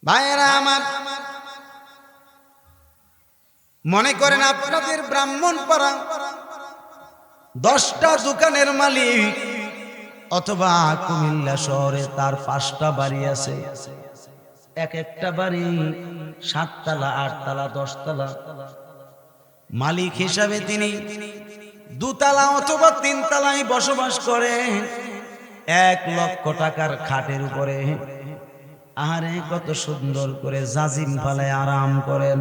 ভাইয়েরা আমার, মনে করেন আপনাদের ব্রাহ্মণপাড়া 10টা দোকানের মালিক, অথবা কুমিল্লা শহরে তার 5টা বাড়ি আছে। এক একটা বাড়ি 7 তলা, 8 তলা, 10 তলা। মালিক হিসাবে তিনি 2 তলা অথবা 3 তলায় বসবাস করেন। 1 লক্ষ টাকার খাটের উপরে আরে কত সুন্দর করে জাজিম ফালায় আরাম করেন।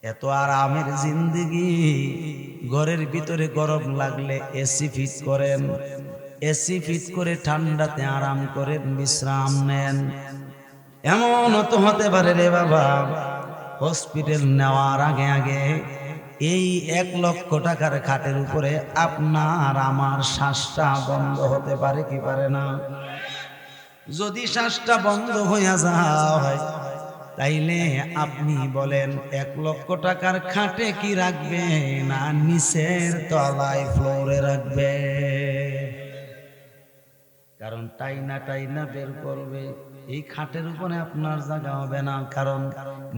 এত আরামের জিন্দেগি। ঘরের ভিতরে গরম লাগলে এসি ফিট করেন, এসি ফিট করে ঠান্ডাতে আরাম করেন, বিশ্রাম নেন। এমন তো হতে পারে রে বাবা, হসপিটাল নেওয়ার আগে আগে এই 1 লক্ষ টাকার খাটের উপরে আপনার আমার শ্বাসটা বন্ধ হতে পারে কি পারে না? যদি শ্বাসটা বন্ধ হইয়া যায়, তাইলে আপনি বলেন 1 লক্ষ টাকার খাটে কি রাখবে না নিচের তলায় ফ্লোরে রাখবে? কারণ টাইনা বের করবে। এই খাটের উপরে আপনার জায়গা হবে না, কারণ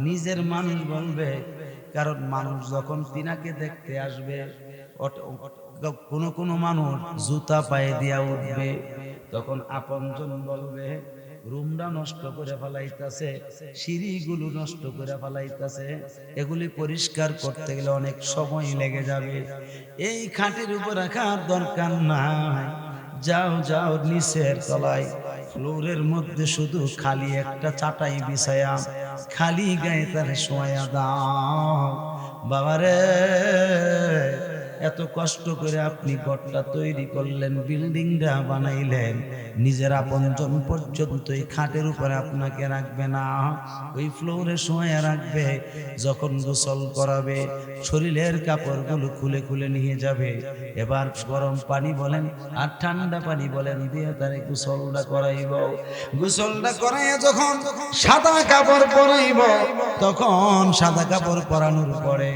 নিজের মানুষ বলবে। কারণ মানুষ যখন তিনাকে দেখতে আসবে, কোনো মানুষ জুতা পায়ে দিয়া উঠবে, তখন আপনজন বলবে রুমটা নষ্ট করে ফেলাইতেছে, সিঁড়িগুলো নষ্ট করে ফেলাইতেছে, এগুলি পরিষ্কার করতে গেলে অনেক সময় লেগে যাবে। এই খাটের উপর রাখার দরকার নাই। যাও যাও নিচের তলায় ফ্লোরের মধ্যে শুধু খালি একটা চাটাই বিছায়া খালি গায়ে তার শোয়া দাও। বাবারে, এত কষ্ট করে আপনি ঘরটা তৈরি করলেন, বিল্ডিংটা বানাইলেন, নিজের আপনজন পর্যন্ত এই খাটের উপরে আপনাকে রাখবে না, ওই ফ্লোরে শোয়া রাখবে। যখন গোসল করাবে শরীরের কাপড়গুলো খুলে খুলে নিয়ে যাবে। এবার গরম পানি বলেন আর ঠান্ডা পানি বলেন দিয়ে তারে গোসলটা করাইব। গোসলটা করাইয়া যখন সাদা কাপড় পরাইব, তখন সাদা কাপড় পরানোর পরে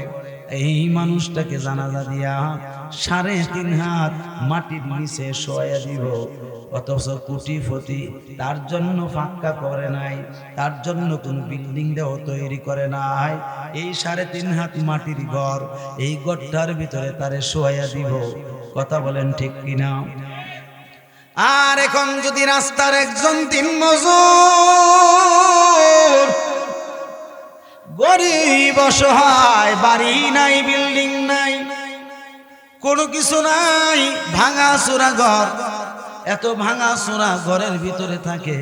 এই মানুষটাকে জানাজা দিয়া 3.5 হাত মাটির নিচে শোয়া দিব। অথচ কোটিপতি তার জন্য ফাঁকা করে নাই, তার জন্য কোন বিল্ডিং দেও তৈরি করে নাই। এই 3.5 হাত মাটির ঘর, এই ঘরটার ভিতরে তারে শোয়া দিব। কথা বলেন ঠিক কিনা? আর এখন যদি রাস্তার একজন দিনমজুর, গরিব অসহায়, বাড়ি নাই, বিল্ডিং নাই, কোনো কিছু নাই, ভাঙা চোরা ঘর, এত ভাঙা চোরা ঘরের ভিতরে থাকে,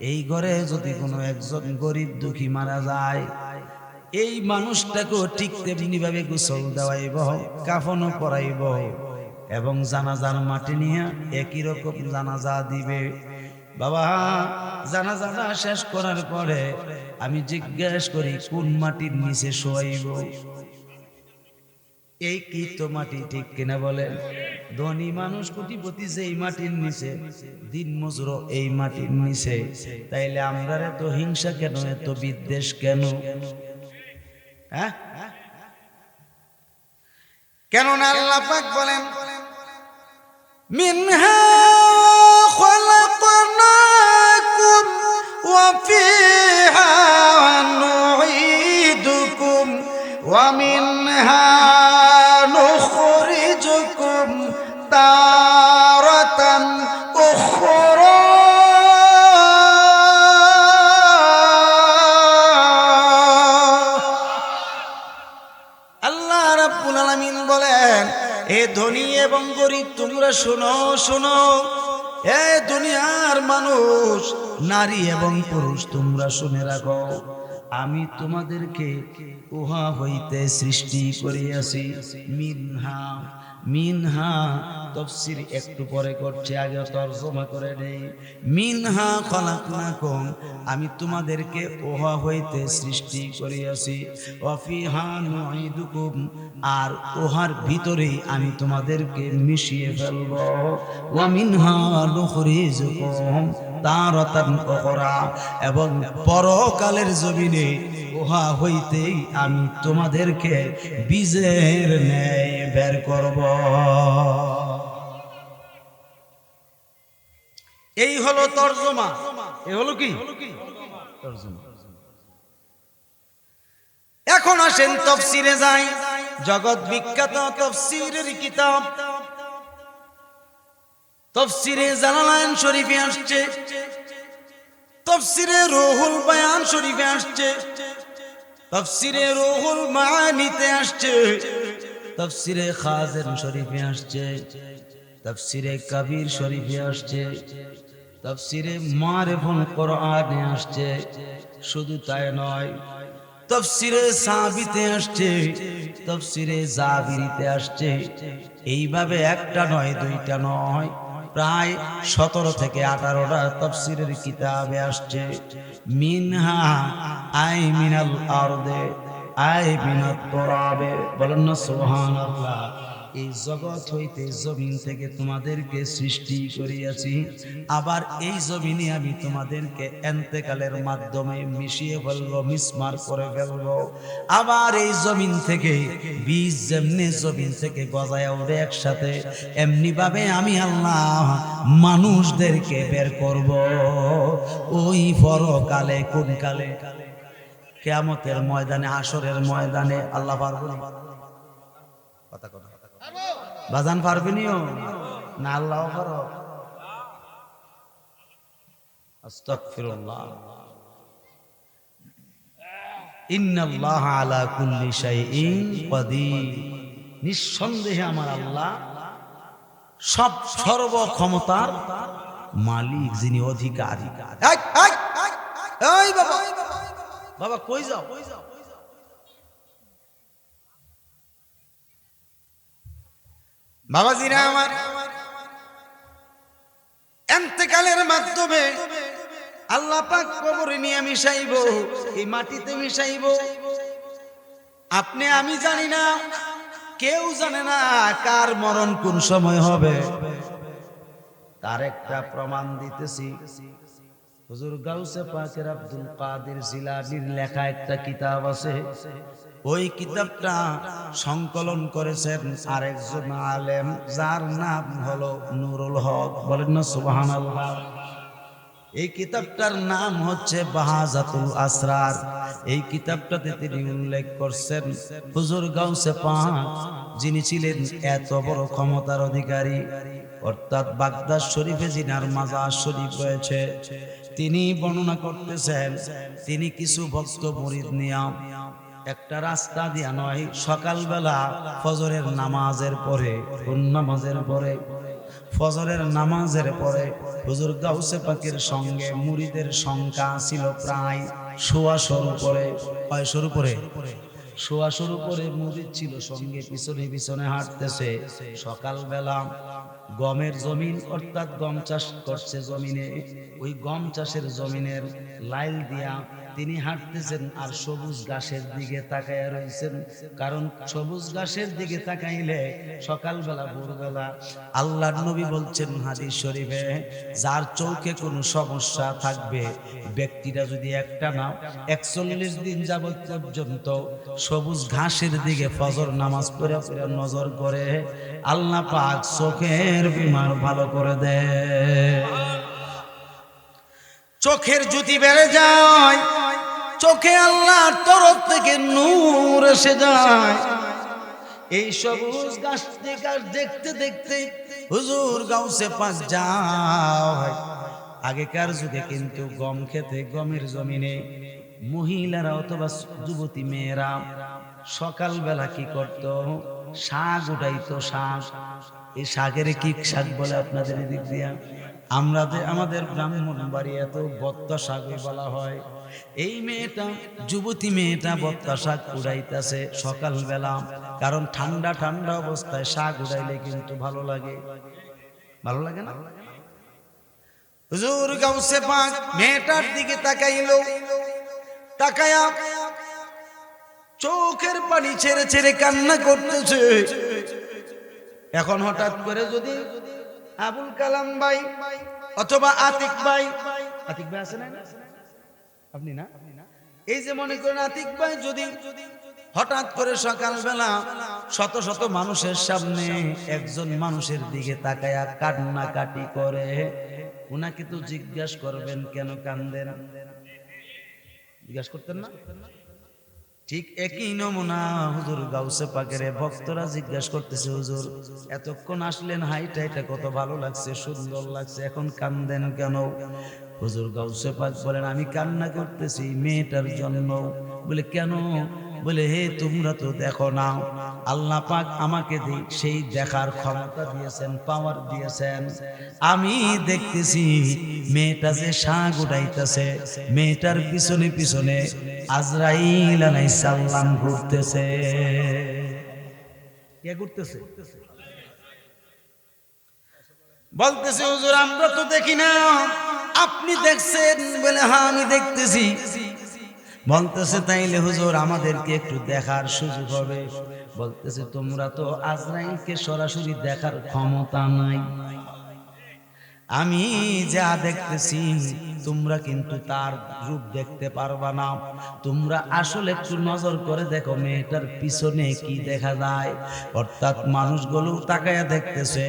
এই ঘরে যদি কোনো একজন গরিব দুঃখী মারা যায়, এই মানুষটাকেও ঠিক তেমনি ভাবে গোসল দেওয়াইব, কাফনও পরাইব এবং জানাজার মাটি নিয়ে একই রকম জানাজা দিবে। বাবা, জানাজাটা শেষ করার পরে আমি জিজ্ঞেস করি কোন মাটির নিচে শোয়াইব? এই কি তো মাটি, ঠিক কিনা বলেন? ধনী মানুষ কোটিপতি যে এই মাটির নিচে, দিন মজুর এই মাটির নিচে, তাইলে আমরা এত হিংসা কেন, এত বিদ্বেষ কেন? হ্যাঁ, কেননা আল্লাহ পাক বলেন মিনহা খলাকনাকুম ওয়া ফিহা নুঈদুকুম ওয়া মিনহা নুখরিজুকুম তারাতান উখরা। আল্লাহ রাব্বুল আলামিন বলেন, এ ধনী এবং গরিব তোমরা শোনো শোনো, এ দুনিয়ার মানুষ, নারী এবং পুরুষ তোমরা শুনে রাখো, আমি তোমাদেরকে উহা হইতে সৃষ্টি করিয়াছি। মিনহা, মিনহা তাফসীর একটু পরে করছে, আগে তরজমা করে নেই। মিনহা খলাকনাকুম, আমি তোমাদেরকে উহা হইতে সৃষ্টি করিয়াছি। ওয়া ফিহা নুঈদুকুম, আর উহার ভিতরেই আমি তোমাদেরকে মিশিয়ে ফেলব। ওয়া মিনহা নুখরিজুকুম তারাতান উখরা, এবং পরকালের জমিনে উহা হইতেই আমি তোমাদেরকে বীজের ন্যায় বের করব। এই হলো তরজমা। এ হলো কি তরজমা। এখন আসেন তাফসীরে যাই, জগৎ বিখ্যাত তাফসীরের কিতাব তাফসীরে জালালাইন শরীফে আসছে, তাফসীরে রুহুল বায়ান শরীফে আসছে, তাফসীরে রুহুল মাআনিতে আসছে, তাফসীরে খাজিন শরীফে আসছে, তাফসীরে কবির শরীফে আসছে, তাফসীরে মারিফুল কোরআনে আসছে। শুধু তাই নয়, তাফসীরে সাবিতে আসছে, তাফসীরে জাবিরিতে আসছে। এইভাবে একটা নয়, দুইটা নয়, প্রায় 17 থেকে 18টা তাফসীরের কিতাবে আসছে। মিনহা আই মিনাল আরদে আই মিনাত তুরাবে, বলেন না সুবহানাল্লাহ। এই জগৎ হইতে জমিন থেকে তোমাদেরকে সৃষ্টি করিয়াছি, আবার এই জমিনে আমি তোমাদেরকে এন্তেকালের মাধ্যমে মিশিয়ে ফেলবো, মিসমার করে ফেলবো। আবার এই জমিন থেকে বীজ যেমনি জমিন থেকে গজায় ওঠে একসাথে, এমনি ভাবে আমি আল্লাহ মানুষদেরকে বের করব। ওই পরকালে, কোন কালে? কিয়ামতের ময়দানে, হাসরের ময়দানে। আল্লাহ পারবে না? কথা কথা বাজান পারবেনিও না? আল্লাহ পারো? আস্তাগফিরুল্লাহ। ইন্নাল্লাহা আলা কুল্লি শাইইন কাদির, নিঃসন্দেহে আমার আল্লাহ সব সর্ব ক্ষমতার মালিক, যিনি অধিকারী। এই বাবা, বাবা কই যাও? বাবাজিরা আমার, এন্তেকালের মাধ্যমে আল্লাহ পাক কবরে নিয়ে মিশাইব, এই মাটিতে মিশাইব। আপনি আমি জানি না, কেউ জানে না কার মরণ কোন সময় হবে। তার একটা প্রমাণ দিতেছি। হুজুর গাউসে পাকের আব্দুল কাদের জিলানীর লেখা একটা কিতাব আছে। ওই কিতাবটা সংকলন করেছেন আরেকজন আলেম, যার নাম হলো নুরুল হক, বলেন না সুবহানাল্লাহ। এই কিতাবটার নাম হচ্ছে বাহাজাতুল আসরার। এই কিতাবটাতে তিনি উল্লেখ করছেন হুজুর গাউসে পাক, যিনি ছিলেন এত বড় ক্ষমতার অধিকারী, অর্থাৎ বাগদাদ শরীফে জিনার মাজার শরীফ রয়েছে, তিনি বর্ণনা করতেছেন তিনি কিছু ভক্ত মুরিদ নিয়ে একটা রাস্তা দিয়া নয়, সকালবেলা ফজরের নামাজের পরে, কোন নামাজের পরে? ফজরের নামাজের পরে হুজুর গাউসে পাকের সঙ্গে মুরিদের সংখ্যা ছিল প্রায় 100 উপরে। 100 উপরে? 100 উপরে মুরিদ ছিল সঙ্গে, পিছনে পিছনে হাঁটতেছে। সকালবেলা গমের জমিন, অর্থাৎ গম চাষ করছে জমিনে, ওই গম চাষের জমিনের লাইল দিয়া তিনি হাঁটতেছেন আর সবুজ ঘাসের দিকে তাকাইয়া রয়েছেন। কারণ সবুজ ঘাসের দিকে তাকাইলে সকালবেলা ভোরবেলা আল্লাহর নবী বলছেন হাদিস শরীফে, যার চোখে কোনো সমস্যা থাকবে, ব্যক্তিটা যদি একটা না 41 দিন যাবত পর্যন্ত সবুজ ঘাসের দিকে ফজর নামাজ পড়ে নজর করে, আল্লাহ পাক চোখের বিমার ভালো করে দেয়। চোখের জ্যোতি বেড়ে যায়, চোখে আল্লাহর তরফ থেকে নূর এসে যায়। এই সবুজ গাছ দেখতে দেখতে হুজুর গাউসে পাক যায়। আগেকার যুগে কিন্তু গম খেতে, গমের জমিনে মহিলারা অথবা যুবতী মেয়েরা সকালবেলা কি করত? শাক উঠাইতো। শাক, এই শাকের কি শাক বলে আপনাদের এদিক দিয়া? আমাদের ব্রাহ্মণবাড়ি এত বত্তা শাক বলা হয়। এই মেয়েটা, যুবতী মেয়েটা বত্তা শাক উড়াইতেছে সকালবেলা, কারণ ঠান্ডা ঠান্ডা অবস্থায় শাক উড়াইলে কিন্তু ভালো লাগে। ভালো লাগে না? হুজুর গাউসে পাক মেয়েটার দিকে তাকাইলো, তাকায়া চোখের পানি ছেড়ে ছেড়ে কান্না করতেছে। এখন হঠাৎ করে যদি আবুল কালাম ভাই অথবা আতিক ভাই আছে না? আপনি না? এই যে মনে করেন আতিক ভাই যদি হঠাৎ করে সকালবেলা শত শত মানুষের সামনে একজন মানুষের দিকে তাকায়া কান্নাকাটি করে, উনাকে তো জিজ্ঞাসা করবেন কেন কান্দেন, জিজ্ঞাসা করতেন না? ঠিক একই নমুনা হুজুর গাউসে পাকের ভক্তরা জিজ্ঞাসা করতেছে, হুজুর এতক্ষণ আসলেন, হাইটা এটা কত ভালো লাগছে, সুন্দর লাগছে, এখন কান্দেন কেন? হুজুর গাউসে পাক বলেন, আমি কান্না করতেছি মেয়েটার জন্য। বলে কেন? বলে হে তোমরা তো দেখো না, আল্লাহ পাক আমাকে সেই দেখার ক্ষমতা দিয়েছেন, পাওয়ার দিয়েছেন। আমি দেখতেছি মেয়েটা যে শাঁ গুড়াইতেছে, মেয়েটার পিছনে পিছনে আজরাইল আলাইহিস সালাম ঘুরতেছে। কে ঘুরতেছে? বলতেছে হুজুর আমরা তো দেখি না, আপনি দেখছেন? বলে হ্যাঁ আমি দেখতেছি। বলতেছে তাইলে হুজুর আমাদেরকে একটু দেখার সুযোগ হবে। বলতেছে তোমরা তো আজরাইলকে সরাসরি দেখার ক্ষমতা নাই, আমি যা দেখতেছি তোমরা কিন্তু তার রূপ দেখতে পারবা না। তোমরা আসলে একটু নজর করে দেখো মেয়েটার পিছনে কি দেখা যায়। অর্থাৎ মানুষগুলো তাকায়া দেখতেছে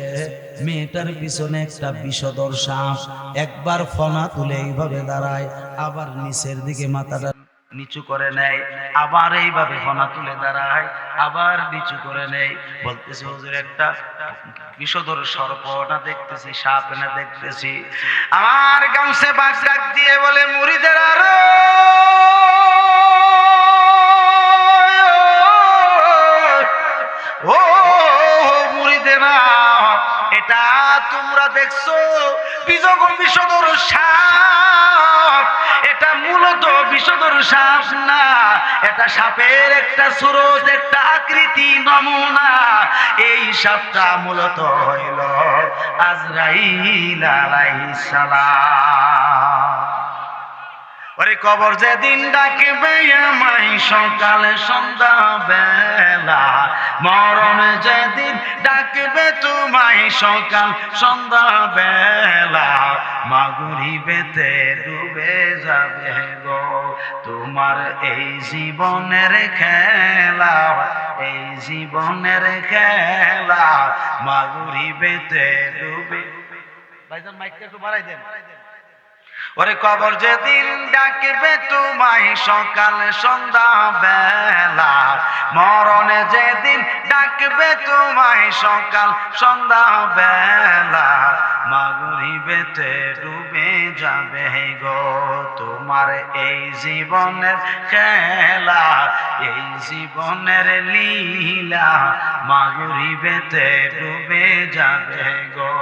মেয়েটার পিছনে একটা বিষধর সাপ একবার ফনা তুলে এইভাবে দাঁড়ায়, আবার নিচের দিকে মাথাটা নিচু করে নেয়, আবার এইভাবে ফনা তুলে দাঁড়ায়, আবার নিচু করে নেয়। বলতেছে হুজুর একটা বিষধর সর্প না দেখতেছি, সাপ না দেখতেছি। আমার গামছে বাগ ডাক দিয়ে বলে মুরিদের আরো ও মুরিদেরা, এটা তোমরা দেখছো বিষধর সাপ, এটা মূলত বিষধর সাপ না, এটা সাপের একটা সুরত, একটা আকৃতি, নমুনা। এই সাপটা মূলত হইল আজরাইল আলাইহিস সালাম। ওরে কবর যেদিন ডাকবে আমায় সকালে সন্ধ্যা বেলা, মরণ যেদিন ডাকবে তোমায় সকাল সন্ধ্যা বেলা, মাগরিবেতে ডুবে যাবে গো তোমার এই জীবনের খেলা, এই জীবনের খেলা, মাগরিবেতে ডুবে। ভাইজান মাইকটা একটু বাড়াই দেন। ওরে কবর যেদিন ডাকবে তোমায় সকাল সন্ধ্যা বেলা, মরণ যেদিন ডাকবে তোমায় সকাল সন্ধ্যা বেলা, মাগরিবেতে ডুবে যাবে গো তোমার এই জীবনের খেলা, এই জীবনের লীলা, মাগরিবেতে ডুবে যাবে গো।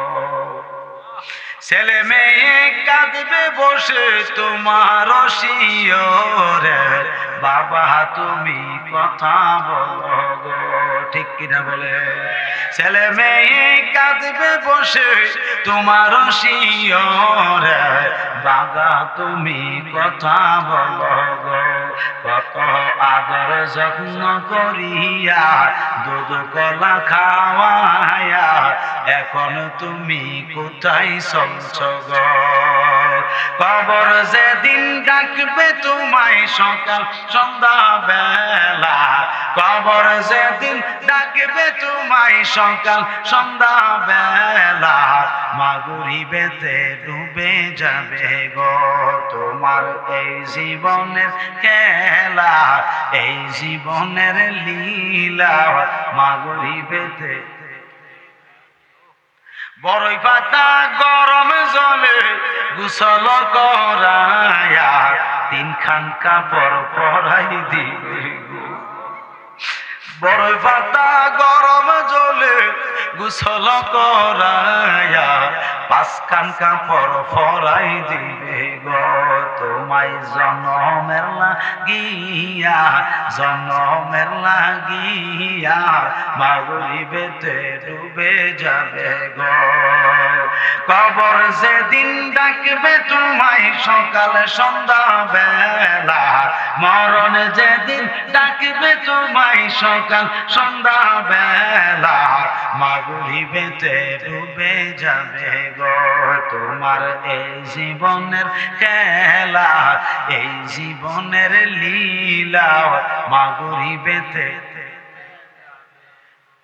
ছেলে মেয়ে কাঁদবে বসে তোমার শিয়রে, বাবা তুমি কথা বলো গো, ঠিক কিনা বলে? ছেলে মেয়ে কাঁদবে বসে তোমার শিয়রে, বাবা তুমি কথা বলো গো। কত আদর যত্ন করিয়া দুধ কলা খাওয়ায়া, এখন তুমি কোথায় চলছ গো? কবর যেদিন ডাকবে তোমায় সকাল সন্ধ্যা বেলা, কবর যেদিন ডাকবে তোমায় সকাল সন্ধ্যা বেলা, মাগরিবেতে ডুবে যাবে গো তোমার এই জীবনের খেলা, এই জীবনের লীলা, মাগরিবেতে। বড়ই পাতা গরম জলে গোসল করায়া, তিনখান কাপড় পরাই দিবে গো। বড়ই পাতা গরম জলে গোসল করায়া, পাঁচখান কাপড় পরাই দিবে গো তোমায় জনমের লাগিয়া, জনমের লাগিয়া, মাগরিবেতে ডুবে যাবে গো। কবর যেদিন ডাকবে তোমায় সকাল সন্ধ্যা বেলা, মরণ যেদিন ডাকবে তোমায় সকাল সন্ধ্যা বেলা, মাগরিবেতে ডুবে যাবে গো তোমার এই জীবনের খেলা, এই জীবনের লীলা, মাগরিবেতে।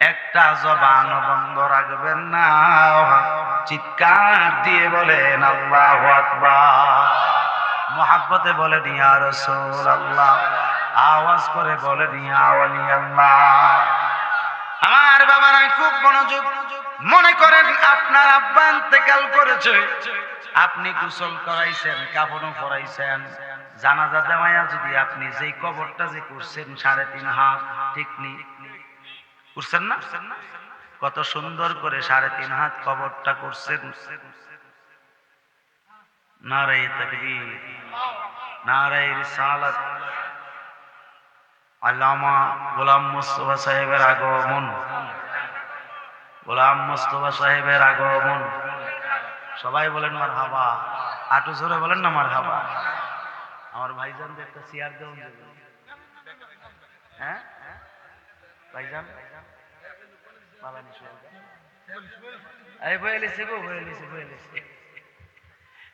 একটা জবান বন্ধ রাখবেন না, চিৎকার দিয়ে বলেন আল্লাহু আকবার। মুহাব্বতে বলেন ইয়া রাসূলুল্লাহ, আওয়াজ করে বলেন ইয়া ওয়ালি আল্লাহ। আমার বাবারা খুব মনোযোগ, মনে করেন আপনার আব্বা ইন্তেকাল করেছে, আপনি গোসল করাইছেন, কাফনও পরাইছেন, জানাজা দেওয়ায়া যদি আপনি যেই কবরটা যে করছেন 3.5 হাত, ঠিক নি করছেন না? কত সুন্দর করে 3.5 হাত কবরটা করছেন। নারে তাকবীর, নারে রিসালাত। আল্লামা গোলাম মুস্তাফা সাহেবের আগমন, গোলাম মুস্তাফা সাহেবের আগমন। সবাই বলেন মারহাবা, আটু জোরে বলেন না মারহাবা। আমার ভাইজানদের একটা চেয়ার দেন। হ্যাঁ ভাইজান, বাবানি এই বইলেছে গো, বইলেছে বইলেছে,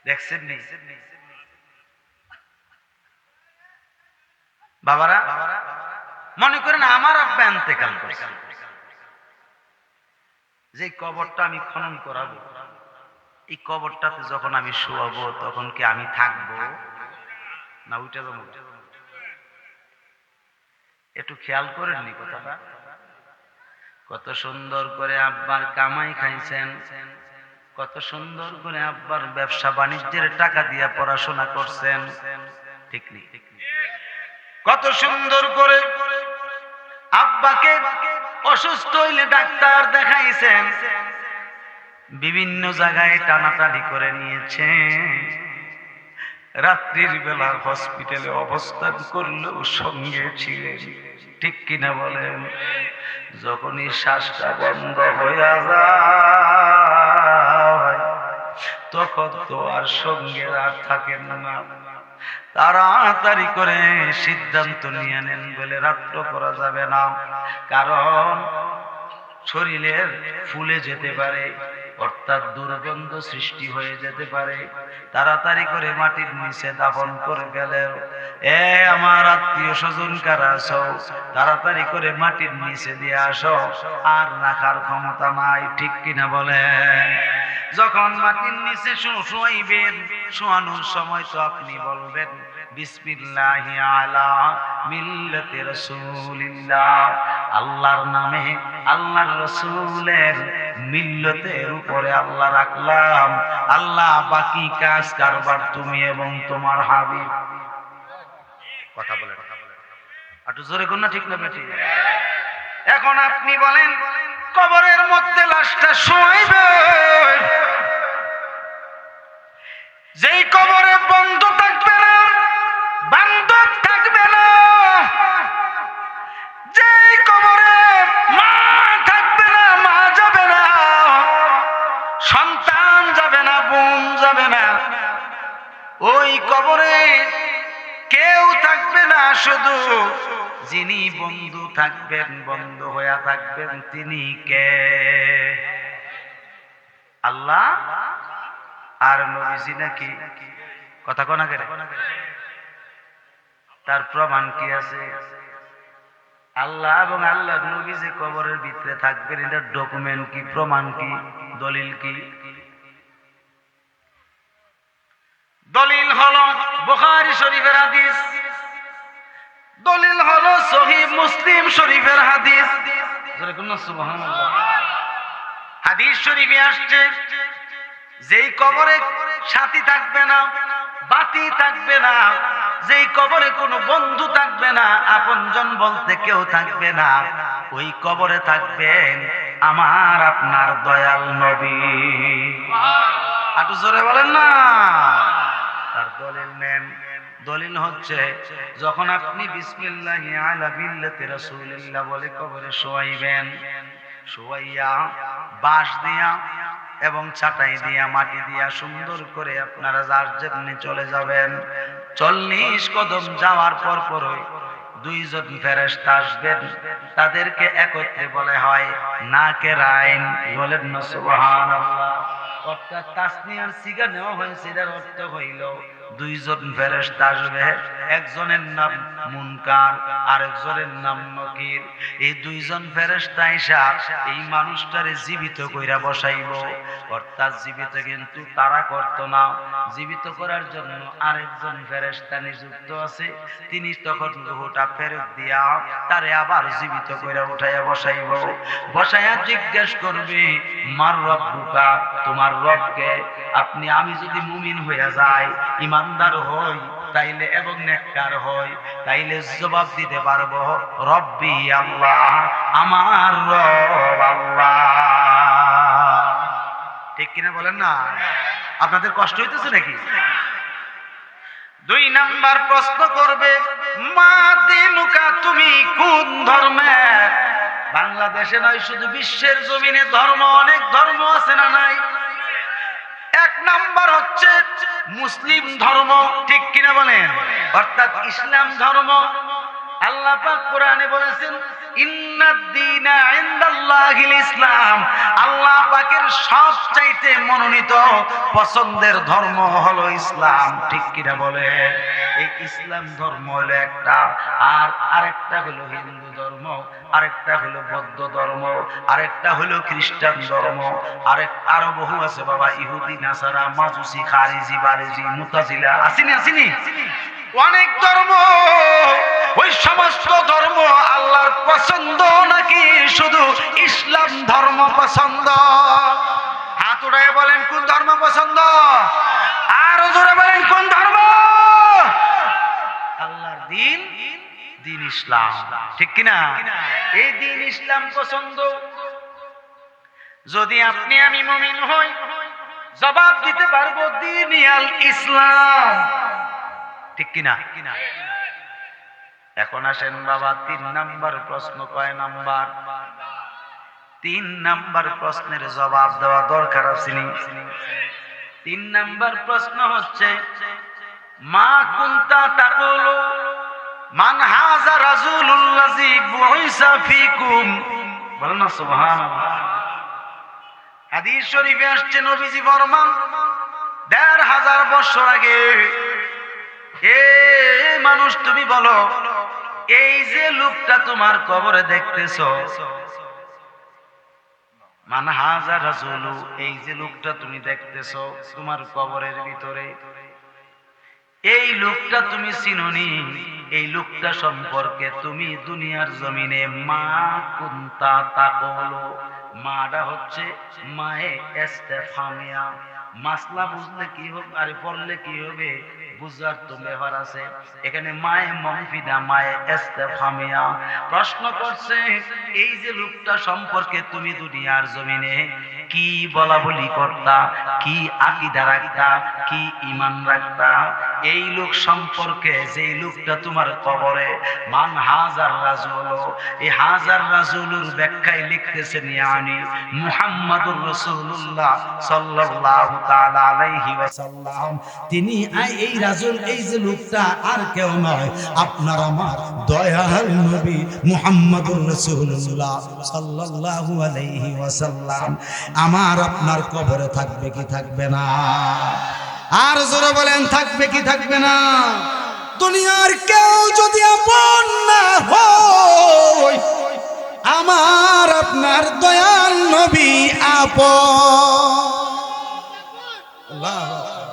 দেখছেন নি বাবারা? মনে করেন আমার আব্বা ইন্তেকাল করেছে, যে কবরটা আমি খনন করাবো, এই কবরটাতে যখন আমি শোয়াবো তখন কি আমি থাকবো না উঠে যাবো? একটু খেয়াল করেননি কথাটা? কত সুন্দর করে আব্বার কামাই খাইছেন, কত সুন্দর করে আব্বার ব্যবসা বাণিজ্যের টাকা দিয়ে পড়াশোনা করছেন, ঠিক নেই? কত সুন্দর করে আব্বাকে অসুস্থ হইলে ডাক্তার দেখাইছেন, বিভিন্ন জায়গায় টানাটানি করে নিয়েছেন, রাত্রির বেলা হসপিটালে অবস্থান করলেও সঙ্গে ছিলেন, ঠিক কিনা বলেন? যখনই শ্বাসটা বন্ধ হয়ে যায় তখন তো আর সঙ্গে আর থাকেন না, তাড়াতাড়ি করে সিদ্ধান্ত নিয়ে নেন বলে রাত্র করা যাবে না, কারণ শরীরের ফুলে যেতে পারে, অর্থাৎ দুর্গন্ধ সৃষ্টি হয়ে যেতে পারে। তাড়াতাড়ি করে মাটির নিচে দাফন করে গেলেও এ আমার আত্মীয় স্বজন কারা আছো, তাড়াতাড়ি করে মাটির নিচে দিয়ে আসো, আর রাখার ক্ষমতা নাই, ঠিক কিনা বলেন? যখন মাটির নিচে শোয়াইবেন, শোয়ানোর সময় তো আপনি বলবেন বিসমিল্লাহি আলা মিল্লাতি রাসূলিল্লাহ, আল্লাহর নামে আল্লাহর রাসূলের মিল্লতের উপরে আল্লাহ রাখলাম, আল্লাহ বাকি কাজ কারবার তুমি এবং তোমার হাবিব। কথা বলে একটু জোরে কোন না, ঠিক না বেটি? এখন আপনি বলেন কবরের মধ্যে লাশটা শোয়াইবেন, যেই কবরে বন্ধ থাকবে না, বান্ধব থাকবে না, যেই কবরে মা থাকবে না, মা যাবে না, সন্তান যাবে না, বোন যাবে না, ওই কবরে কেউ থাকবে না, শুধু যিনি বন্ধু থাকবেন, বন্ধ হয়ে থাকবেন, তিনি কে? আল্লাহ আর নবীজি নাকি? কথা কোনা করে? তার প্রমাণ কি আছে? আল্লাহ এবং আল্লাহর নবী যে কবরের ভিতরে থাকবেন, এটার ডকুমেন্ট কি, প্রমাণ কি, দলিল কি? দলিল হলো বুখারী শরীফের হাদিস, দলিল হলো সহিহ মুসলিম শরীফের হাদিস। সুবহানাল্লাহ। হাদিস শরীফে আসছে যেই কবরে সাথী থাকবে না, বাতি থাকবে না, যেই কবরে কোনো বন্ধু থাকবে না, আপনজন বলতে কেউ থাকবে না, ওই কবরে থাকবেন আমার আপনার দয়াল নবী। একটু জোরে বলেন না। তার দলিল নেন। দলিল হচ্ছে যখন আপনি বিসমিল্লাহি আলা মিল্লাতি রাসূলিল্লাহ বলে কবরে শোয়াইবেন, শোয়াইয়া বাঁশ দিয়া এবং চাটাই দিয়া মাটি দিয়া সুন্দর করে আপনারা যার যেমনি চলে যাবেন। 40 কদম যাওয়ার পর পরই 2 জন ফেরেশতা আসবেন, তাদেরকে একত্রে বলে হয় নাকেরাইন। বলেন না সুবহানাল্লাহ। অর্থাৎ তাসনিয়ার সিগা নেওয়া হয়েছে, এর অর্থ হইল দুইজন ফেরেশতা আসবে, একজনের নাম মুনকার আর একজনের নাম নকির। এই দুইজন ফেরেশতা আইসা এই মানুষটারে জীবিত কইরা বসাইব। অর্থাৎ জীবিত কিন্তু তারা করতো না, জীবিত করার জন্য আরেকজন ফেরেশতা নিযুক্ত আছে। তিনি তখন রূহটা ফেরত দিয়া তারে আবার জীবিত কইরা উঠাইয়া বসাইব। বসাইয়া জিজ্ঞেস করবে, মার রব্বুকা, তোমার রবকে? আমি যদি মুমিন হইয়া যাই, ইমানদার হই, তাইলে এবং নেককার হই, তাইলে জবাব দিতে পারবো রব্বি আল্লাহ, আমার রব আল্লাহ। ঠিক কিনা বলেন না? আপনাদের কষ্ট হইতেছে নাকি? 2 নাম্বার প্রশ্ন করবে, মা দিনুকা, তুমি কোন ধর্মের? বাংলাদেশে নয়, শুধু বিশ্বের জমিনে ধর্ম, অনেক ধর্ম আছে না নাই? 1 নাম্বার হচ্ছে মুসলিম ধর্ম, ঠিক কিনা বলেন? অর্থাৎ ইসলাম ধর্ম। আল্লাহ পাক কোরআনে বলেছেন, ইন্নাদ-দীনা ইনদাল্লাহিল ইসলাম। আল্লাহ পাকের সবচাইতে মনোনীত পছন্দের ধর্ম হলো ইসলাম, ঠিক কিনা বলে? এই ইসলাম ধর্ম হলো একটা, আর আরেকটা হলো হিন্দু ধর্ম, আরেকটা হলো বৌদ্ধ ধর্ম, আরেকটা হলো খ্রিস্টান ধর্ম, আরো বহু আছে বাবা, ইহুদি, নাসারা, মাজুসি, খারিজি, বারেজি, মুতাজিলা, আসেনি অনেক ধর্ম। ওই সমস্ত ধর্ম আল্লাহর পছন্দ নাকি শুধু ইসলাম ধর্ম পছন্দ? হাত উঠায় বলেন কোন ধর্ম পছন্দ? আরো জোরে বলেন কোন ধর্ম? আল্লাহর দিন, দিন ইসলাম, ঠিক কিনা? এই দিন ইসলাম পছন্দ। যদি আমি মুমিন হই, জবাব দিতে পারবো দিন আল ইসলাম, ঠিক কিনা? এখন আসেন বাবা, 3 নাম্বার প্রশ্ন। কয় নাম্বার? 3 নাম্বার প্রশ্নের জবাব দেওয়া দরকার আছে। 3 নাম্বার প্রশ্ন হচ্ছে, মা কুনতা তাকুলু মান হাযা রাসূলুল্লাযী বুইসা ফীকুম। বলেন না সুবহানাল্লাহ। হাদিস শরীফে আসছে, নবীজি ফরমান 1500 বছর আগে, এ মানুষ তুমি বলো, এই যে লোকটা তোমার কবরে দেখতেছো, মান হাযা রাসূলু, এই যে লোকটা তুমি দেখতেছো তোমার কবরের ভিতরে, এই লোকটা তুমি চিনোনি? এই লোকটা সম্পর্কে তুমি দুনিয়ার জমিনে মা কুনতা তাকুলু, মাটা হচ্ছে মায়ে ইস্তেফামিয়া। মাসলা বুঝলে কি হবে আর পড়লে কি হবে বুঝার তো ব্যাপার আছে। এখানে মায়ে মনফিদা, মায়ে ইস্তেফামিয়া প্রশ্ন করছে, এই যে লোকটা সম্পর্কে তুমি দুনিয়ার জমিনে কি বলা বলি করতা, কি আকীদা রাখতা, কি ঈমান রাখতা, এই লোক সম্পর্কে যে লোকটা তোমার কবরে, মান হাজার রাসূল, এই হাজার রাসূলের ব্যাখ্যায় লিখতেছেন ইয়ানি মুহাম্মাদুর রাসূলুল্লাহ সাল্লাল্লাহু তাআলা আলাইহি ওয়াসাল্লাম। তিনি এই রাসূল, এই যে লোকটা আর কেউ নয়, আপনার আমার দয়াল নবী মুহাম্মাদুর রাসূলুল্লাহ সাল্লাল্লাহু আলাইহি ওয়াসাল্লাম আমার আপনার কবরে থাকবে কি থাকবে না? আর জোরে বলেন, থাকবে কি থাকবে না? দুনিয়ার কেউ যদি আপন না হয়, আমার আপনার দয়াল নবী আপন। আল্লাহু আকবার,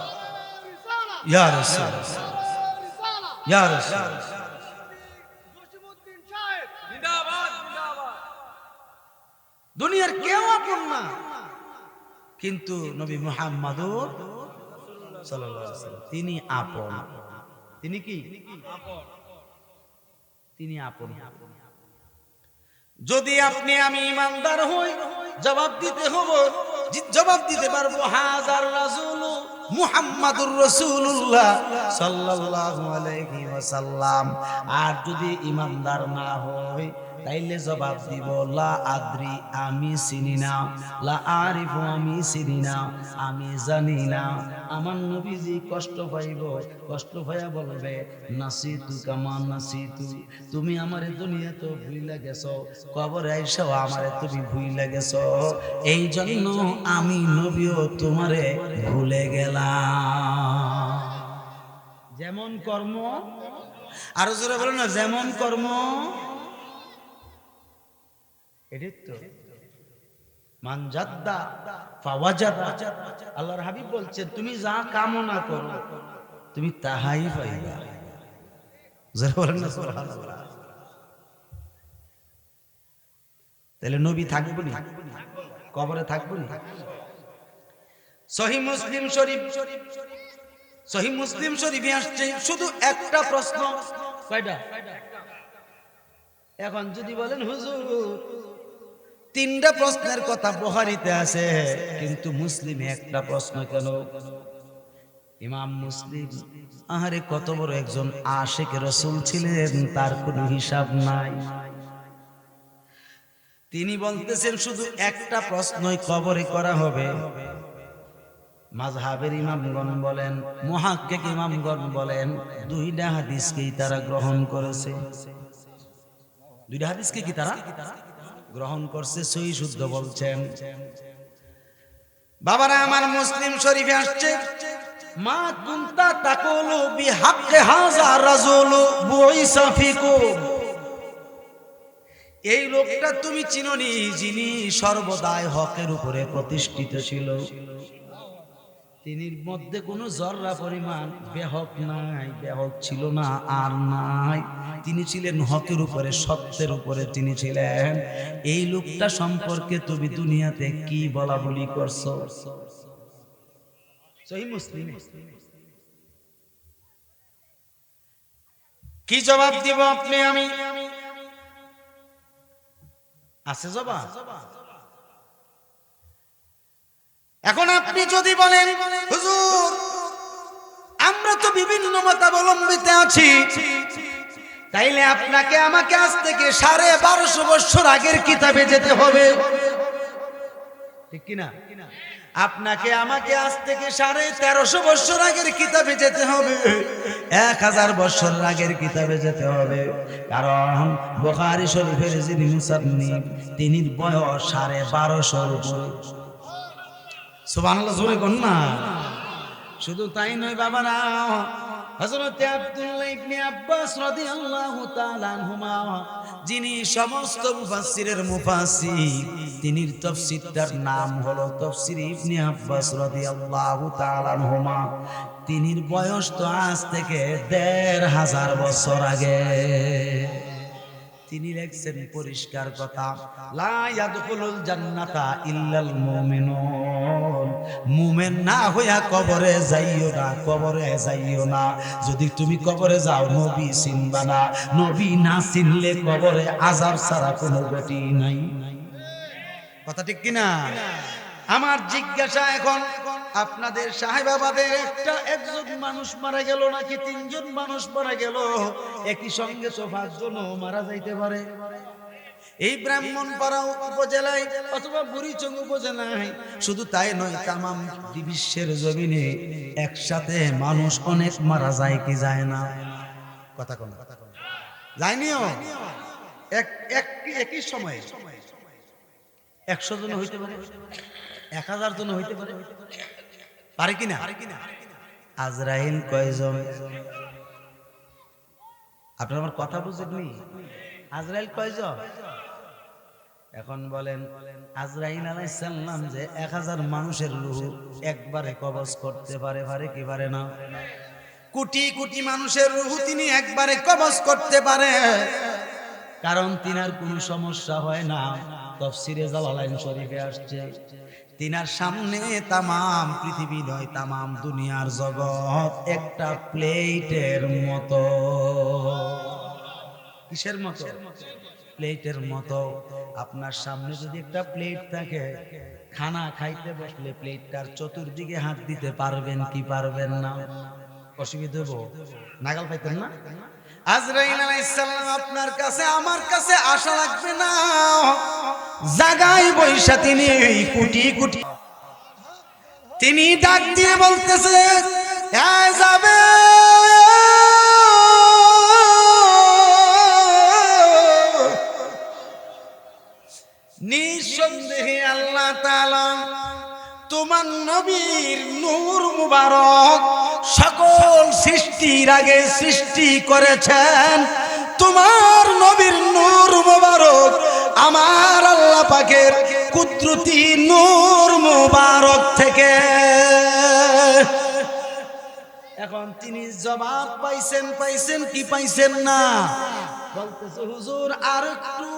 ইয়া রাসূল, ইয়া রাসূল। দুনিয়ার কেউ আপন না, কিন্তু নবী মুহাম্মদুর সাল্লাল্লাহু আলাইহি ওয়াসাল্লাম তিনি আপন। তিনি কি আপন? তিনি আপন। যদি আমি ইমানদার হই, জবাব দিতে হবে, জবাব দিতে পারবো হাজার রাসূল মুহাম্মাদুর রাসূলুল্লাহ সাল্লাল্লাহু আলাইহি ওয়াসাল্লাম। আর যদি ইমানদার না হই, তাইলে জবাব দিব লা আদ্রি, আমি চিনি না, লা আরিফু, আমি চিনি না, আমি জানি না। আমার নবীজি কষ্ট পাইব, কষ্ট পাইয়া বলবে নাসিতু কামা নাসিতু, তুমি আমারে দুনিয়াতে ভুইলা গেছো, কবরে আইসাও আমারে তুমি ভুইলা গেছো, এই জন্য আমি নবীও তোমারে ভুলে গেলাম। যেমন কর্ম, আরো জোরে বলো না, যেমন কর্ম। এটাই তো মান জাদ্দা ফাওয়াজাদা। আল্লাহর হাবিব বলছেন তুমি যা কামনা করো তুমি তাহাই পাইবা। জোরে বলেন না সুবহানাল্লাহ। তাহলে নবী থাকবো না, কবরে থাকবো না। সহিহ মুসলিম শরীফ, সহিহ মুসলিম শরীফে আসছে শুধু একটা প্রশ্ন। কয়টা? এখন যদি বলেন হুজুর তিনটা প্রশ্নের কথা বুখারীতে আছে কিন্তু মুসলিমে একটা প্রশ্ন কেন? ইমাম মুসলিম আহারে কত বড় একজন আশিক রাসূল ছিলেন, তার কোনো হিসাব নাই। তিনি বলতেছেন শুধু একটা প্রশ্নই কবরে করা হবে। মাযহাবের ইমামগণ বলেন, মুহাক্কিক ইমামগণ বলেন, দুইটা হাদিসকেই তারা গ্রহণ করেছে। দুইটা হাদিসকে কি তারা গ্রহণ করছে, সহিহ শুদ্ধ বলছেন। বাবারা আমার মুসলিম শরীফে আসছে মা কুনতা তাকুলু বিহাক্কি হাযা রাজুলু বুইসা ফিকুম। এই লোকটা তুমি চিনোনি যিনি সর্বদাই হকের উপরে প্রতিষ্ঠিত ছিল। তিনির মধ্যে কোনো জররা পরিমাণ বেহক নাই, বেহক ছিল না আর নাই। তিনি ছিলেন হকের উপরে, সত্যের উপরে তিনি ছিলেন। এই লোকটা সম্পর্কে তুমি দুনিয়াতে কি বলা বলি করছো? সহিহ মুসলিম। কি জবাব দিব আপনি আমি? আছে জবাব? এখন আপনি যদি বলেন হুজুর আমরা তো বিভিন্ন মতাবলম্বিতে আছি, তাইলে আপনাকে আমাকে আজ থেকে 1250 বছর আগের কিতাবে যেতে হবে, ঠিক কিনা? আপনাকে আমাকে আজ থেকে 1350 বছর আগের কিতাবে যেতে হবে, 1000 বছর আগের কিতাবে যেতে হবে। কারণ বুখারী শরীফের যিনি মুসান্নিফ তিনির বয়স 1250-এর উপরে। সুবহানাল্লাহ, জোরে কোন না। শুধু তাই নয় বাবারা, হযরত আব্দুল্লাহ ইবনে আব্বাস রাদিয়াল্লাহু তাআলা আনহুমা যিনি সমস্ত মুফাসসিরের মুফাসসির, তিনির তাফসীরটার নাম হলো তাফসীর ইবনে আব্বাস রাদিয়াল্লাহু তাআলা আনহুমা। তিনির বয়স তো আজ থেকে 1500 বছর আগে। তিনি লিখছেন পরিষ্কার কথা, লা ইয়াদখুলুল জান্নাতা ইল্লাল মুমিনুন। মুমিন না হইয়া কবরে যাইও না, কবরে যাইও না। যদি তুমি কবরে যাও নবী চিনবা না, নবী না চিনলে কবরে আযাব ছাড়া কোনো গতি নাই। কথা ঠিক কিনা? আমার জিজ্ঞাসা এখন আপনাদের সাহেবাবাদের একজন মানুষ মারা গেল নাকি 3 জন মানুষ মারা গেল, একই সঙ্গে তো 5 জনও মারা যাইতে পারে। এই ব্রাহ্মণপাড়া উপজেলায় অথবা বুড়িচং উপজেলায় শুধু তাই নয়, তামাম বিশ্বের জমিনে একসাথে মানুষ অনেক মারা যায় কি যায় না? কথা কোন যায়নিও? একই সময়ে 100 জন হইতে পারে, 1000 জন হইতে পারে, পারে কিনা? আজরাইল কয়জন? আপনারা আমার কথা বুঝেননি? আজরাইল কয়জন? এখন বলেন আজরাইল আলাইহিস সালাম যে 1000 মানুষের রূহ একবারে কবজ করতে পারে, পারে কি পারে না? কোটি কোটি মানুষের রূহ তিনি একবারে কবজ করতে পারে, কারণ তিনার কোনো সমস্যা হয় না। তাফসীরে জালালাইন শরীফে আসছে তিনার সামনে তামাম পৃথিবী নয়, তামাম দুনিয়ার জগৎ একটা প্লেটের মতো। কিসের মতো? প্লেটের মতো। আপনার সামনে যদি একটা প্লেট থাকে, খানা খাইতে বসলে প্লেটটার চতুর্দিকে হাত দিতে পারবেন কি পারবেন না? অসুবিধা হবো? নাগাল পাইতেন না? আজরাইল আলাইহিস সালাম আপনার কাছে আমার কাছে আশা লাগবে না, জাগায় বৈশা তিনি কোটি কোটি তিনি ডাক দিয়ে বলতেছে যাবে নিঃসন্দেহে আল্লাহ তাআলা তোমার নবীর নূর মুবারক সকল সৃষ্টির আগে সৃষ্টি করেছেন তোমার নবীর নূর মোবারক, আমার আল্লাহ পাকের কুদরতি নূর মোবারক থেকে। এখন তিনি জবাব পাইছেন কি পাইছেন না? বলতেছে হুজুর আর একটু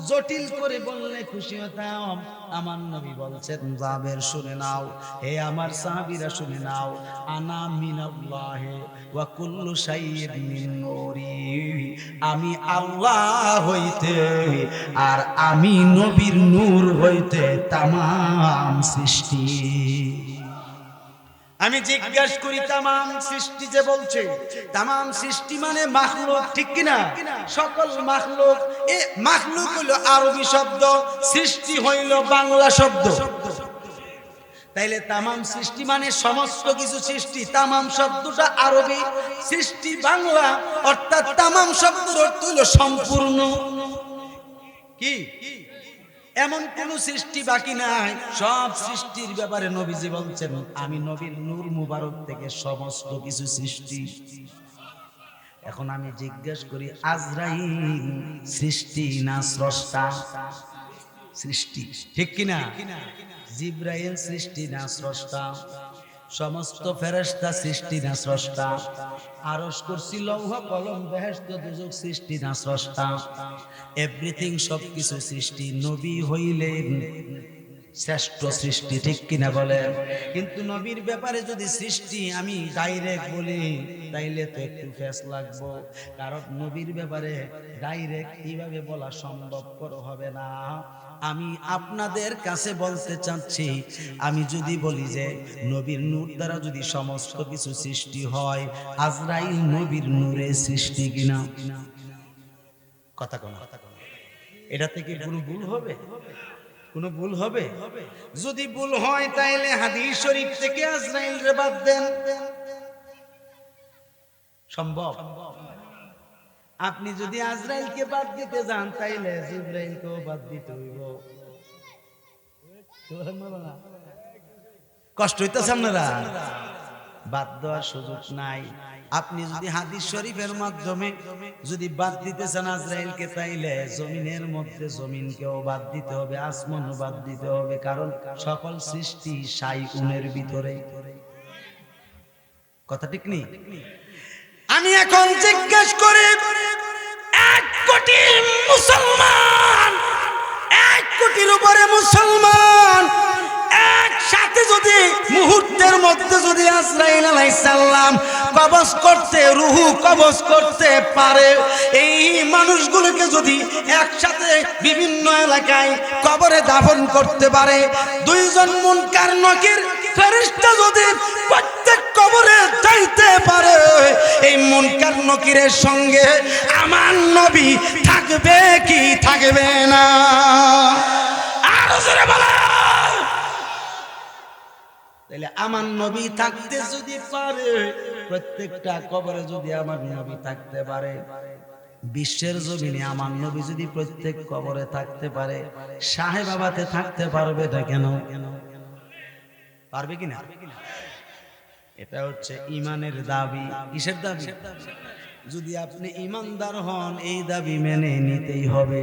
জটিল করে বললে খুশি হতাম। আমার নবী বলছেন জাবের শুনে নাও, হে আমার সাহাবীরা শুনে নাও, আনা মিনাল্লাহি ওয়া কুল্লু শাইইন মিন নূরি, আমি আল্লাহ হইতে আর আমি নবীর নূর হইতে তামাম সৃষ্টি। আমি জিজ্ঞাসা করি তামাম সৃষ্টি যে বলছে, তামাম সৃষ্টি মানে মাখলুক, ঠিক কিনা? সকল মাখলুক। এ মাখলুক হইল আরবি শব্দ, সৃষ্টি হইল বাংলা শব্দ। তাইলে তামাম সৃষ্টি মানে সমস্ত কিছু সৃষ্টি। তামাম শব্দটা আরবি, সৃষ্টি বাংলা, অর্থাৎ তামাম শব্দের অর্থ হইল সম্পূর্ণ। কি এমন কোন সৃষ্টি বাকি নাই, সব সৃষ্টির ব্যাপারে নবীজি বলছেন আমি নবীর নূর মুবারক থেকে সমস্ত কিছু সৃষ্টি। এখন আমি জিজ্ঞেস করি আজরাইল সৃষ্টি না স্রষ্টা? সৃষ্টি, ঠিক কিনা? জিবরাইল সৃষ্টি না স্রষ্টা? সমস্ত ফেরেশতা সৃষ্টি না স্রষ্টা? আরশ কুরসি লৌহ কলম বেহেশত দোজখ সৃষ্টি না স্রষ্টা? এভরিথিং সবকিছু সৃষ্টি। নবী হইলেন শ্রেষ্ঠ সৃষ্টি, ঠিক কিনা বলেন? কিন্তু নবীর ব্যাপারে যদি সৃষ্টি আমি ডাইরেক্ট বলি তাইলে তো একটু ফেস লাগবো, কারণ নবীর ব্যাপারে ডাইরেক্ট এইভাবে বলা সম্ভবপর হবে না। আমি আপনাদের কাছে বলতে চাচ্ছি, আমি যদি বলি যে নবীর নূর দ্বারা যদি সমস্ত কিছু সৃষ্টি হয়, আজরাইল নবীর নূরে সৃষ্টি কিনা? কথা কোন? এটা থেকে কোনো ভুল হবে? কোনো ভুল হবে? যদি ভুল হয় তাইলে হাদিস শরীফ থেকে আজরাইল রে বাদ দেন। সম্ভব? আপনি যদি আজরাইলকে বাদ দিতে যান তাইলে জিবরাইলকেও বাদ দিতে হইব। কষ্ট হইতেছে আপনারা? বাদ দেওয়ার সুযোগ নাই। আপনি যদি হাদিস শরীফের মাধ্যমে যদি বাদ দিতে চান আজরাইলকে, তাইলে জমিনের মধ্যে জমিনকেও বাদ দিতে হবে, আসমানও বাদ দিতে হবে, কারণ সকল সৃষ্টি শাইউনের ভিতরে। কথা ঠিক নেই? আমি এখন জিজ্ঞেস করি 1 কোটি মুসলমান, 1 কোটির উপরে মুসলমান একসাথে যদি মুহূর্তের মধ্যে যদি আজরাইল আলাইহিস সালাম কবজ করতে, রূহ কবজ করতে পারে, এই মানুষগুলোকে যদি একসাথে বিভিন্ন এলাকায় কবরে দাফন করতে পারে, 2 জন মুনকার নকির ফেরেশতা যদি প্রত্যেক কবরে যাইতে পারে, এই মুনকার নকিরের সঙ্গে আমার নবী থাকবে কি থাকবে না? আর জোরে বলো। তাহলে আমার নবী থাকতে যদি পারে, প্রত্যেকটা কবরে যদি আমার নবী থাকতে পারে, বিশ্বের জমিনে আমার নবী যদি প্রত্যেক কবরে থাকতে পারে, সাহেবাবাতে থাকতে পারবে না কেন? পারবে কিনা? এটা হচ্ছে ইমানের দাবি। কিসের দাবি? যদি আপনি ইমানদার হন এই দাবি মেনে নিতেই হবে।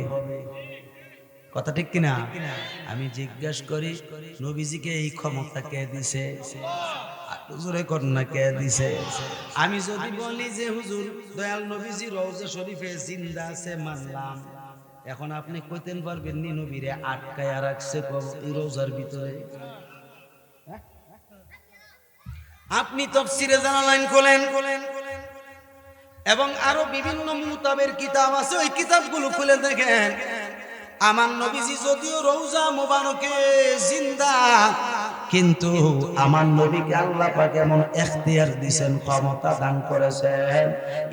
কথা ঠিক কিনা? আমি জিজ্ঞাসা করি নবীজিকে এই ক্ষমতা কে দিছে? হুজুরে কন্যা কে দিছে? আমি যদি বলি যে হুজুর দয়াল নবীজি রওজা শরীফে জিন্দা আছে, মানলাম। এখন আপনি কইতেন পারবেন নি নবীরে আটকায়া রাখছে এই রওজার ভিতরে? আপনি তাফসীরে জালালাইন খোলেন এবং আরো বিভিন্ন মুতাবের কিতাব আছে, ওই কিতাবগুলো খুলে দেখেন। আমার নবীজি যদিও রওজা মোবারকে জিন্দা, কিন্তু আমার নবীকে আল্লাহ পাক এমন ইখতিয়ার দিয়েছেন, ক্ষমতা দান করেছেন,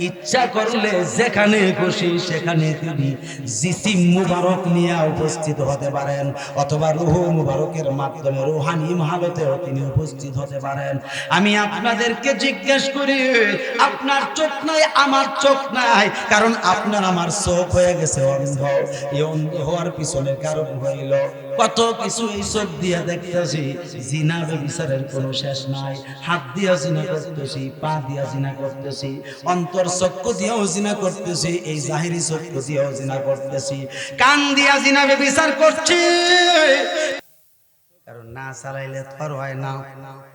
ইচ্ছা করলে যেখানে খুশি সেখানে তিনি জিসিম মুবারক নিয়ে উপস্থিত হতে পারেন, অথবা রূহ মুবারকের মাধ্যমে রূহানি হালতেও তিনি উপস্থিত হতে পারেন। আমি আপনাদেরকে জিজ্ঞেস করি, আপনার চক্ষু নাই, আমার চোখ নাই, কারণ আপনার আমার চোখ হয়ে গেছে অন্ধ। এই অন্ধ হওয়ার পিছনে কারণ হইল কত কিছু। এই চোখ দিয়ে দেখতেছি, জিনা ব্যভিচারের কোনো শেষ নাই। হাত দিয়া জিনা করতেছি, পা দিয়া জিনা করতেছি, অন্তর চক্ষু দিয়েও জিনা করতেছি, এই জাহিরি চক্ষু দিয়েও জিনা করতেছি, কান দিয়া জিনা ব্যভিচার করছি। কারণ না চালাইলে থর হয় না,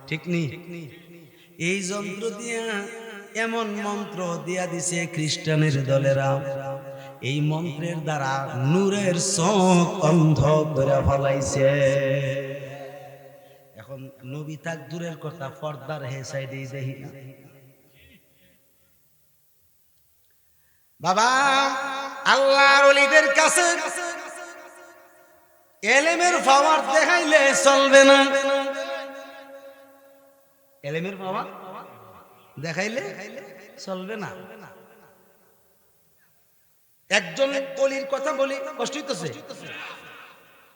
ঠিক নি? এই যন্ত্র দিয়া এমন মন্ত্র দিয়া দিছে খ্রিস্টানের দলেরা, এই মন্ত্রের দ্বারা নূরের চোখ অন্ধ করে ফলাইছে। এখন নবী তাক দূরের কথা, পর্দার হে সাইডে দেখি না বাবা। আল্লাহর ওলিদের কাছে এলেমের পাওয়ার দেখাইলে চলবে না, এলেমের পাওয়ার দেখাইলে চলবে না। একজন ওলির কথা বলি, কষ্ট হইতেছে,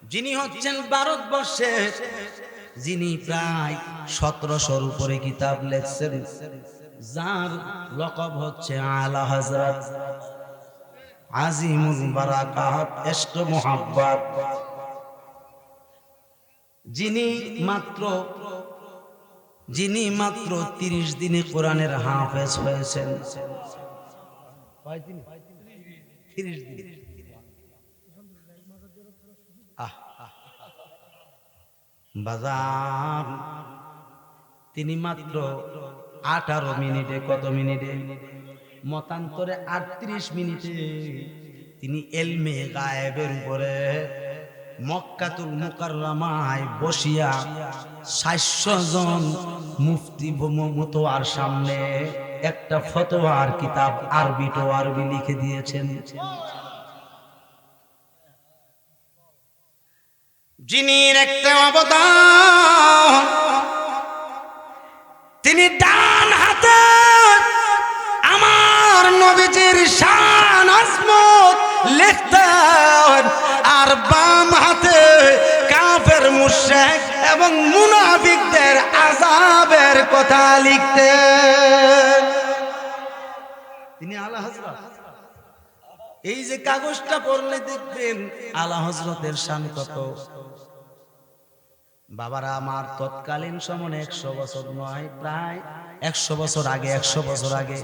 যিনি হচ্ছেন ভারতবর্ষে, যিনি প্রায় 1700-র উপরে কিতাব লিখছেন, যার লকব হচ্ছে আলা হযরত আজিমুল বারাকাত এষ্ট মুহাব্বত, যিনি মাত্র 30 দিনে কোরআনের হাফেজ হয়েছেন। 30 দিন। বাজার তিনি মাত্র 18 মিনিটে, কত মিনিটে? মতান্তরে 38 মিনিটে তিনি ইলমে গায়েবের উপরে মক্কাতুল মুকাররমায় বসিয়া 700 জন মুফতি মুতওয়ার সামনে একটা ফতোয়ার কিতাব আরবি তো আরবি লিখে দিয়েছেন। যিনি একটা অবদান, তিনি ডান হাতে আমার নবীজির শান আজমত লিখতেন, আর বাম হাতে কাফের মুশরিক এবং মুনাফিকদের আযাবের কথা লিখতেন। তিনি আলা হযরত। এই যে কাগজটা পড়লে দেখবেন আলা হযরতের শান কত। বাবারা আমার, তৎকালীন সময়ে 100 বছর নয়, প্রায় 100 বছর আগে, 100 বছর আগে,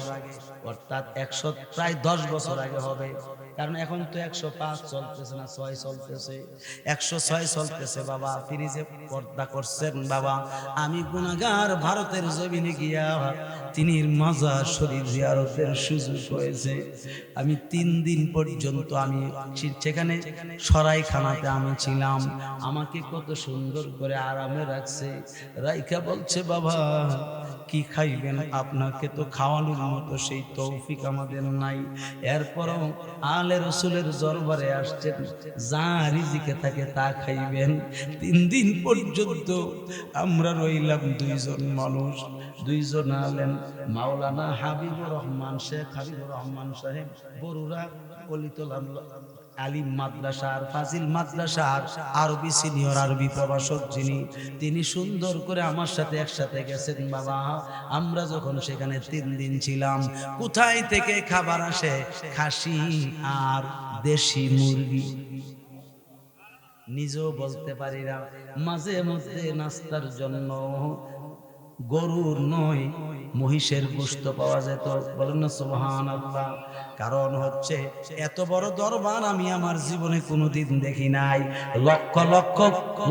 অর্থাৎ প্রায় 10 বছর আগে হবে। কারণ এখন তো 105 চলতেছে না, 6 চলতেছে, 106 চলতেছে। বাবা তিনি যে পর্দা করছেন, বাবা আমি গুনাহগার, ভারতের জমিনে গিয়া তিনি মাজার শরীফ জিয়ারতের সুযোগ হয়েছে। আমি 3 দিন পর্যন্ত আমি সেখানে সরাইখানাতে আমি ছিলাম। আমাকে কত সুন্দর করে আরামে রাখছে, রাইখা বলছে বাবা কি খাইবেন, আপনাকে তো খাওয়ানোর মতো সেই তৌফিক আমাদের নাই, এরপরও আলে রসুলের দরবারে আসছেন, যা রিজিকে থাকে তা খাইবেন। 3 দিন পর্যন্ত আমরা রইলাম 2 জন মানুষ, 2 জন আলেম, মাওলানা হাবিবুর রহমান, শেখ হাবিবুর রহমান সাহেব বরুড়া অলিতুল আলিম মাদ্রাসার, ফাজিল মাদ্রাসার আরবি সিনিয়র আরবি প্রভাষক যিনি, তিনি সুন্দর করে আমার সাথে একসাথে গেছেন। বাবা আমরা যখন সেখানে 3 দিন ছিলাম, কোথায় থেকে খাবার আসে, খাসি আর দেশি মুরগি, নিজেও বলতে পারি না। মাঝে মধ্যে নাস্তার জন্য গরুর নয় মহিষের গোশত পাওয়া যেত, বলেন না সুবহানাল্লাহ। কারণ হচ্ছে এত বড় দরবার আমি আমার জীবনে কোনোদিন দেখি নাই। লক্ষ লক্ষ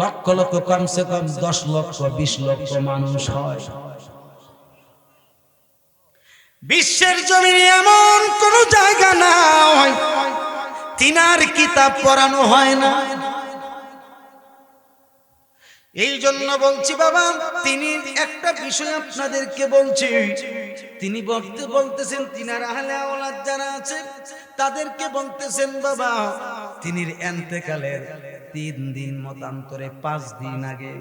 লক্ষ লক্ষ, কমসে কম 10 লক্ষ 20 লক্ষ মানুষ হয়। বিশ্বের জমিনে এমন কোন জায়গা নাই তিনার কিতাব পড়ানো হয় না। এই জন্য বলছি বাবা, তিনি একটা বিষয় আপনাদেরকে বলছি, তিনি বলতেছেন তিনার আহলে আওলাদ যারা আছে তাদেরকে বলতেছেন বাবা, তিনির এন্তেকালের 3 দিন মতান্তরে 5 দিন আগে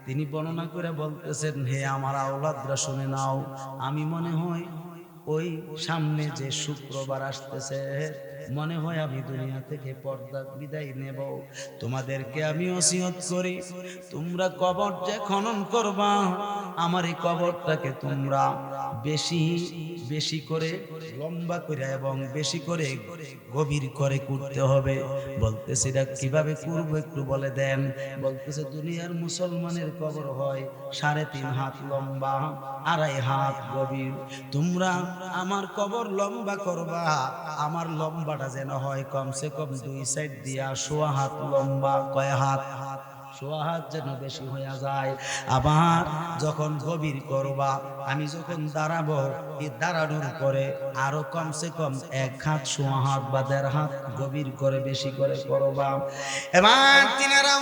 তিনি বর্ণনা করে বলতেছেন, হে আমার আওলাদরা শুনে নাও, আমি মনে হয় ওই সামনে যে শুক্রবার আসতেছে, মনে হয় আমি দুনিয়া থেকে পর্দা বিদায় নেব। তোমাদেরকে আমি ওসিয়ত করি, তোমরা কবর যে খনন করবা, আমার এই কবরটাকে তোমরা বেশি বেশি করে লম্বা করে এবং বেশি করে গভীর করে করতে হবে। বলতেছে এটা কিভাবে করবো একটু বলে দেন। বলতেছে দুনিয়ার মুসলমানের কবর হয় 3.5 হাত লম্বা, 2.5 হাত গভীর। তোমরা আমার কবর লম্বা করবা, আমার লম্বাটা যেন হয় কমসে কম 2 সাইড দিয়া 1.25 হাত লম্বা। কয় হাত? 1.25 হাত যেন বেশি হয়ে যায়। আবার যখন গভীর করবা, আমি যখন দাঁড়াবো, এই দাঁড়ানোর পরে আরো কমসে কম 1 হাত 1.25 হাত বা 1.5 হাত গভীর করে বেশি করে করবা। এবার তিনারা